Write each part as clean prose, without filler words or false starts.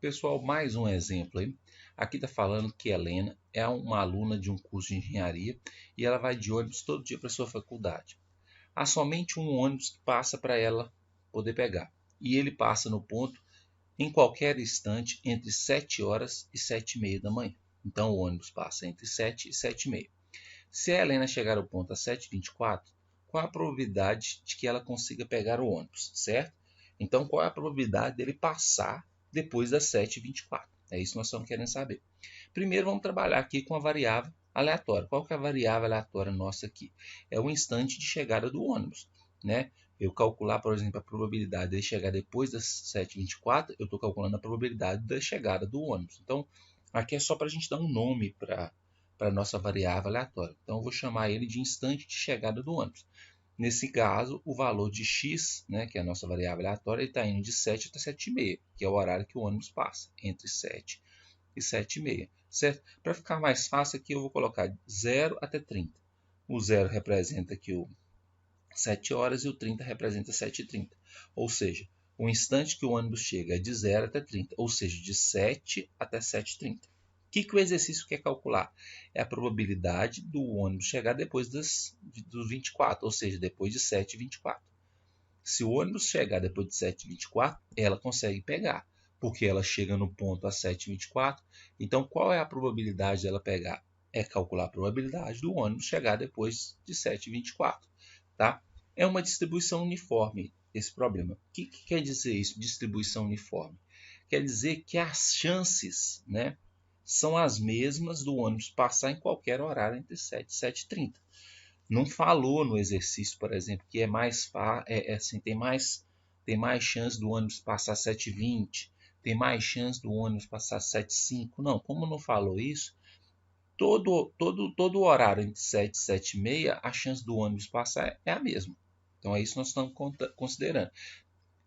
Pessoal, mais um exemplo aí. Aqui está falando que Helena é uma aluna de um curso de engenharia e ela vai de ônibus todo dia para sua faculdade. Há somente um ônibus que passa para ela poder pegar. E ele passa no ponto em qualquer instante entre 7 horas e 7h30 da manhã. Então o ônibus passa entre 7 e 7h30. Se a Helena chegar ao ponto às 7h24, qual a probabilidade de que ela consiga pegar o ônibus, certo? Então, qual é a probabilidade dele passar depois das 7h24? É isso que nós estamos querendo saber. Primeiro, vamos trabalhar aqui com a variável aleatória. Qual que é a variável aleatória nossa aqui? É o instante de chegada do ônibus, né? Eu calcular, por exemplo, a probabilidade de chegar depois das 7h24, eu estou calculando a probabilidade da chegada do ônibus. Então, aqui é só para a gente dar um nome para a nossa variável aleatória. Então, eu vou chamar ele de instante de chegada do ônibus. Nesse caso, o valor de x, né, que é a nossa variável aleatória, está indo de 7 até 7h30, que é o horário que o ônibus passa, entre 7 e 7h30. Certo? Para ficar mais fácil aqui, eu vou colocar 0 até 30. O 0 representa aqui o 7 horas e o 30 representa 7h30. Ou seja, o instante que o ônibus chega é de 0 até 30, ou seja, de 7 até 7h30. O que o exercício quer calcular? É a probabilidade do ônibus chegar depois dos 24, ou seja, depois de 7h24. Se o ônibus chegar depois de 7h24, ela consegue pegar, porque ela chega no ponto às 7h24. Então, qual é a probabilidade dela pegar? É calcular a probabilidade do ônibus chegar depois de 7h24. Tá? É uma distribuição uniforme esse problema. O que quer dizer isso, distribuição uniforme? Quer dizer que as chances, né, são as mesmas do ônibus passar em qualquer horário entre 7 e 7h30. Não falou no exercício, por exemplo, que assim, tem mais chance do ônibus passar 7h20, tem mais chance do ônibus passar 7h05. Não, como não falou isso, todo horário entre 7 e 7h30, a chance do ônibus passar é a mesma. Então é isso que nós estamos considerando.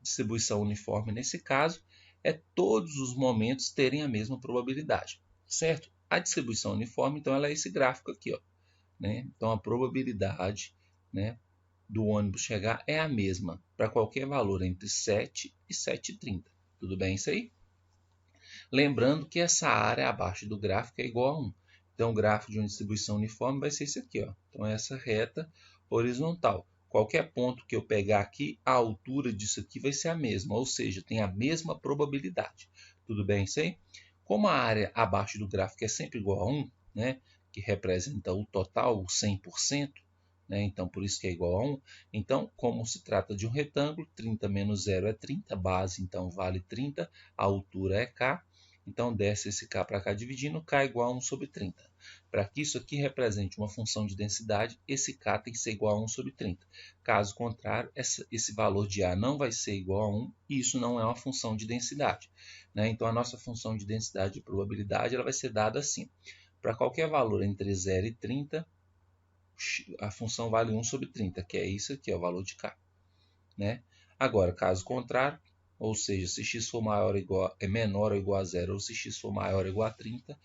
Distribuição uniforme nesse caso é todos os momentos terem a mesma probabilidade, certo? A distribuição uniforme, então, ela é esse gráfico aqui, ó, né? Então a probabilidade, né, do ônibus chegar é a mesma para qualquer valor entre 7 e 7h30. Tudo bem isso aí? Lembrando que essa área abaixo do gráfico é igual a 1. Então, o gráfico de uma distribuição uniforme vai ser esse aqui. Ó. Então, essa reta horizontal. Qualquer ponto que eu pegar aqui, a altura disso aqui vai ser a mesma, ou seja, tem a mesma probabilidade. Tudo bem isso aí? Como a área abaixo do gráfico é sempre igual a 1, né, que representa o total, o 100%, né, então por isso que é igual a 1. Então, como se trata de um retângulo, 30 menos 0 é 30, base então vale 30, a altura é k. Então, desce esse k para cá dividindo, k igual a 1 sobre 30. Para que isso aqui represente uma função de densidade, esse k tem que ser igual a 1 sobre 30. Caso contrário, esse valor de a não vai ser igual a 1 e isso não é uma função de densidade. Né? Então, a nossa função de densidade de probabilidade ela vai ser dada assim. Para qualquer valor entre 0 e 30, a função vale 1 sobre 30, que é isso aqui, é o valor de k. Né? Agora, caso contrário, ou seja, se x for menor ou igual a 0, ou se x for maior ou igual a 30,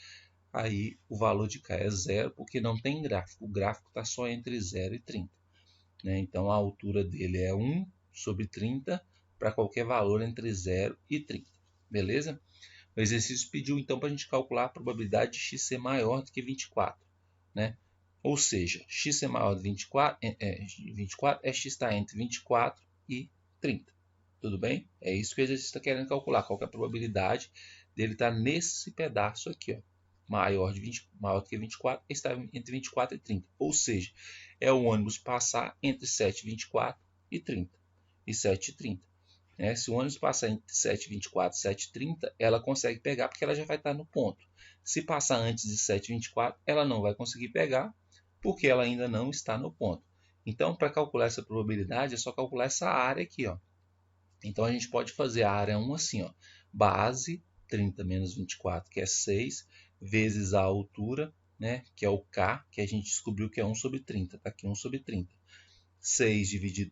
aí o valor de k é 0, porque não tem gráfico. O gráfico está só entre 0 e 30. Né? Então, a altura dele é 1 sobre 30 para qualquer valor entre 0 e 30. Beleza? O exercício pediu, então, para a gente calcular a probabilidade de x ser maior do que 24. Né? Ou seja, x ser maior do que 24 é x está entre 24 e 30. Tudo bem? É isso que o exercício está querendo calcular. Qual que é a probabilidade dele estar nesse pedaço aqui, ó, maior do que 24, está entre 24 e 30. Ou seja, é o ônibus passar entre 7h24 e 30. E 7h30. Né? Se o ônibus passar entre 7h24 e 7h30, ela consegue pegar porque ela já vai estar no ponto. Se passar antes de 7h24, ela não vai conseguir pegar porque ela ainda não está no ponto. Então, para calcular essa probabilidade, é só calcular essa área aqui, ó. Então, a gente pode fazer a área 1 assim, ó. Base 30 menos 24, que é 6, vezes a altura, né, que é o K, que a gente descobriu que é 1 sobre 30. Está aqui 1 sobre 30. 6 dividido,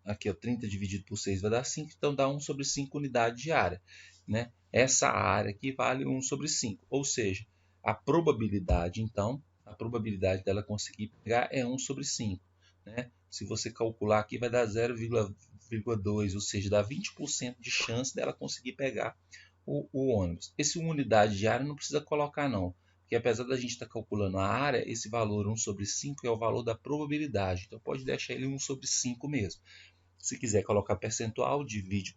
aqui, ó, 30 dividido por 6 vai dar 5, então dá 1 sobre 5 unidades de área. Né? Essa área aqui vale 1 sobre 5, ou seja, a probabilidade, então, a probabilidade dela conseguir pegar é 1 sobre 5. Né? Se você calcular aqui, vai dar 0,2, ou seja, dá 20% de chance dela conseguir pegar o ônibus. Esse unidade de área não precisa colocar não, porque apesar da gente estar calculando a área, esse valor 1 sobre 5 é o valor da probabilidade. Então pode deixar ele 1 sobre 5 mesmo. Se quiser colocar percentual, divide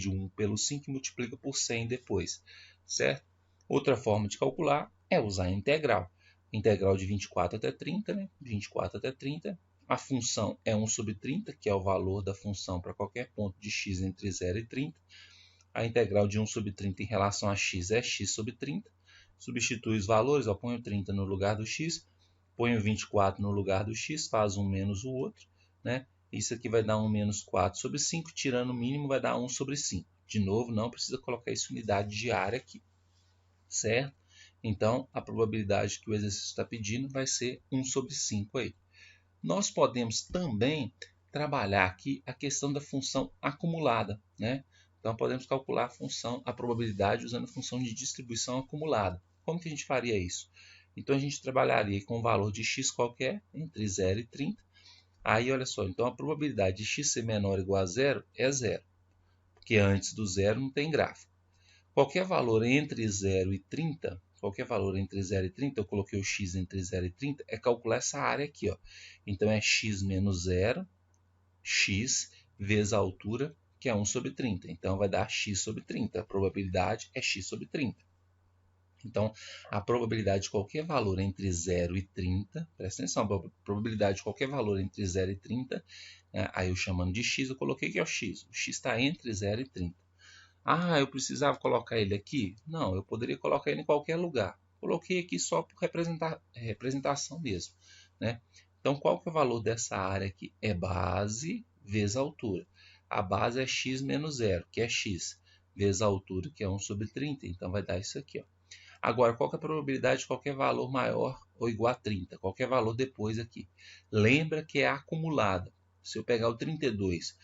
1 pelo 5 e multiplica por 100 depois, certo? Outra forma de calcular é usar a integral. Integral de 24 até 30, né? 24 até 30. A função é 1 sobre 30, que é o valor da função para qualquer ponto de x entre 0 e 30. A integral de 1 sobre 30 em relação a x é x sobre 30. Substitui os valores, ó, põe o 30 no lugar do x, põe o 24 no lugar do x, faz um menos o outro, né? Isso aqui vai dar 1 menos 4 sobre 5, tirando o mínimo vai dar 1 sobre 5. De novo, não precisa colocar isso em unidade de área aqui, certo? Então, a probabilidade que o exercício está pedindo vai ser 1 sobre 5 aí. Nós podemos também trabalhar aqui a questão da função acumulada, né? Então, podemos calcular a probabilidade usando a função de distribuição acumulada. Como que a gente faria isso? Então, a gente trabalharia com um valor de x qualquer, entre 0 e 30. Aí, olha só, então a probabilidade de x ser menor ou igual a zero é zero, porque antes do zero não tem gráfico. Qualquer valor entre 0 e 30, eu coloquei o x entre 0 e 30, é calcular essa área aqui, ó. Então, é x menos 0, x vezes a altura, que é 1 sobre 30. Então, vai dar x sobre 30. A probabilidade é x sobre 30. Então, a probabilidade de qualquer valor entre 0 e 30, presta atenção, a probabilidade de qualquer valor entre 0 e 30, né, aí eu chamando de x, eu coloquei que é o x. O x está entre 0 e 30. Ah, eu precisava colocar ele aqui? Não, eu poderia colocar ele em qualquer lugar. Coloquei aqui só por representação mesmo, né? Então, qual que é o valor dessa área aqui? É base vezes a altura. A base é x menos 0, que é x, vezes a altura, que é 1 sobre 30. Então, vai dar isso aqui, ó. Agora, qual que é a probabilidade de qualquer valor maior ou igual a 30? Qualquer valor depois aqui. Lembra que é acumulada. Se eu pegar o 32,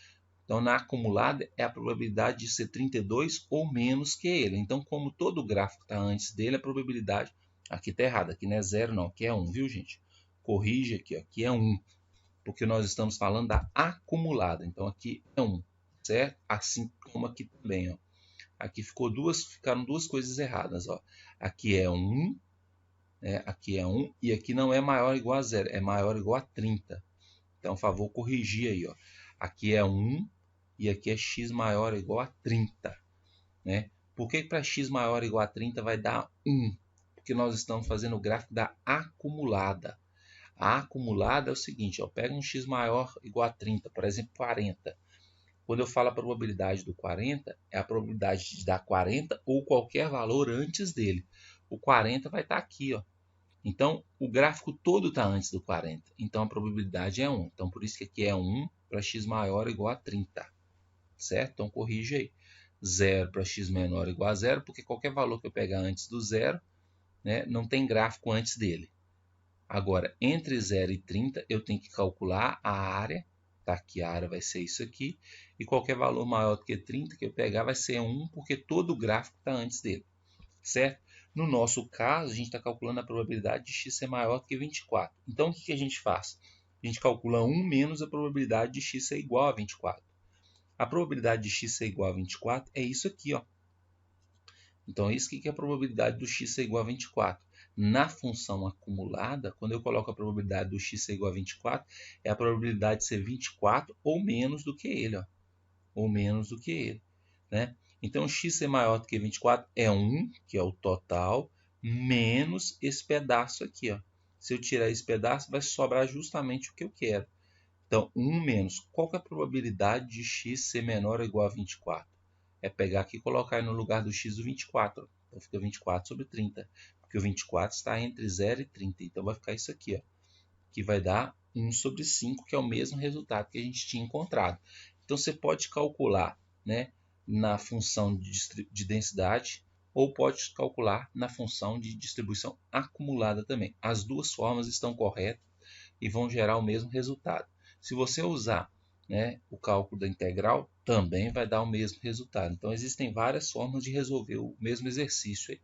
então na acumulada é a probabilidade de ser 32 ou menos que ele. Então, como todo gráfico está antes dele, a probabilidade... Aqui está errado, aqui não é 0 não, aqui é 1, viu gente? Corrige aqui, ó, aqui é 1, porque nós estamos falando da acumulada. Então, aqui é 1, certo? Assim como aqui também, ó. Aqui ficaram duas coisas erradas, ó. Aqui é 1, né? Aqui é 1 e aqui não é maior ou igual a 0, é maior ou igual a 30. Então, por favor, corrigir aí, ó. Aqui é 1 e aqui é x maior ou igual a 30, né? Por que para x maior ou igual a 30 vai dar 1? Porque nós estamos fazendo o gráfico da acumulada. A acumulada é o seguinte, ó, pega um x maior ou igual a 30, por exemplo, 40. Quando eu falo a probabilidade do 40, é a probabilidade de dar 40 ou qualquer valor antes dele. O 40 vai estar aqui, ó. Então, o gráfico todo está antes do 40. Então, a probabilidade é 1. Então, por isso que aqui é 1 para x maior ou igual a 30. Certo? Então, corrige aí. 0 para x menor ou igual a 0, porque qualquer valor que eu pegar antes do 0, né, não tem gráfico antes dele. Agora, entre 0 e 30, eu tenho que calcular a área. Tá aqui, a área vai ser isso aqui. E qualquer valor maior do que 30 que eu pegar vai ser 1, porque todo o gráfico está antes dele. Certo? No nosso caso, a gente está calculando a probabilidade de x ser maior do que 24. Então, o que a gente faz? A gente calcula 1 menos a probabilidade de x ser igual a 24. A probabilidade de x ser igual a 24 é isso aqui, ó. Então, isso aqui que é a probabilidade do x ser igual a 24. Na função acumulada, quando eu coloco a probabilidade do x ser igual a 24, é a probabilidade de ser 24 ou menos do que ele, ó. Ou menos do que ele, né? Então, x ser maior do que 24 é 1, que é o total, menos esse pedaço aqui, ó. Se eu tirar esse pedaço, vai sobrar justamente o que eu quero. Então, 1 menos. Qual que é a probabilidade de x ser menor ou igual a 24? É pegar aqui e colocar no lugar do x o 24. Então, fica 24 sobre 30. Porque o 24 está entre 0 e 30. Então, vai ficar isso aqui, ó, que vai dar 1 sobre 5, que é o mesmo resultado que a gente tinha encontrado. Então, você pode calcular, né, na função de densidade ou pode calcular na função de distribuição acumulada também. As duas formas estão corretas e vão gerar o mesmo resultado. Se você usar, né, o cálculo da integral, também vai dar o mesmo resultado. Então, existem várias formas de resolver o mesmo exercício aí.